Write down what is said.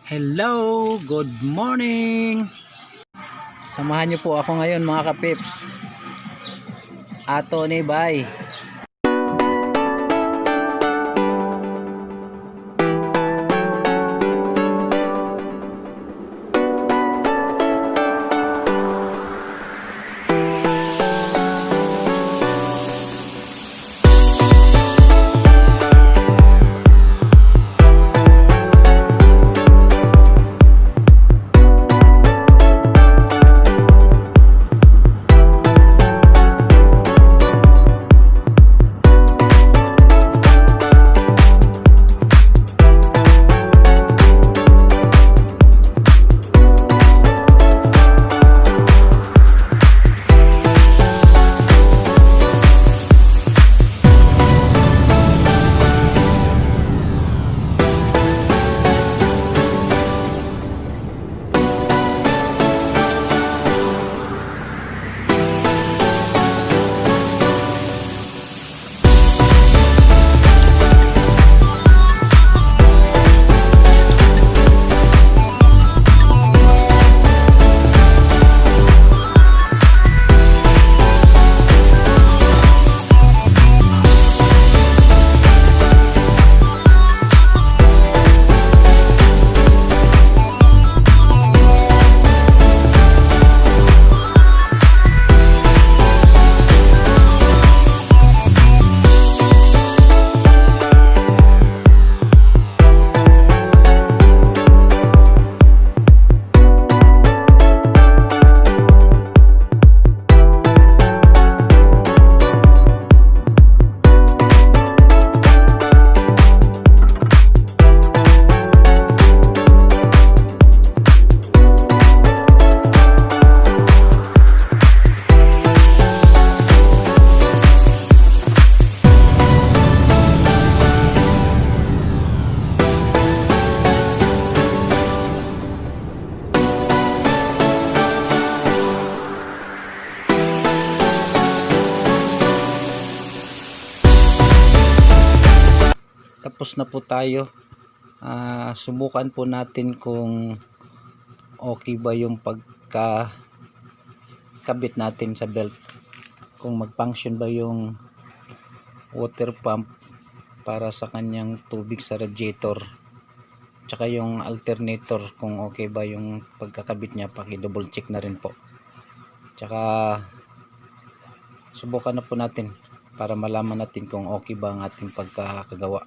Hello, good morning. Samahan niyo po ako ngayon mga kapips. Ato ni Bay. Tapos na po tayo. Subukan po natin kung okay ba yung pagkakabit natin sa belt, kung mag-function ba yung water pump para sa kanyang tubig sa radiator, tsaka yung alternator kung okay ba yung pagkakabit niya. Paki-double check na rin po, tsaka subukan na po natin para malaman natin kung okay ba ang ating pagkakagawa.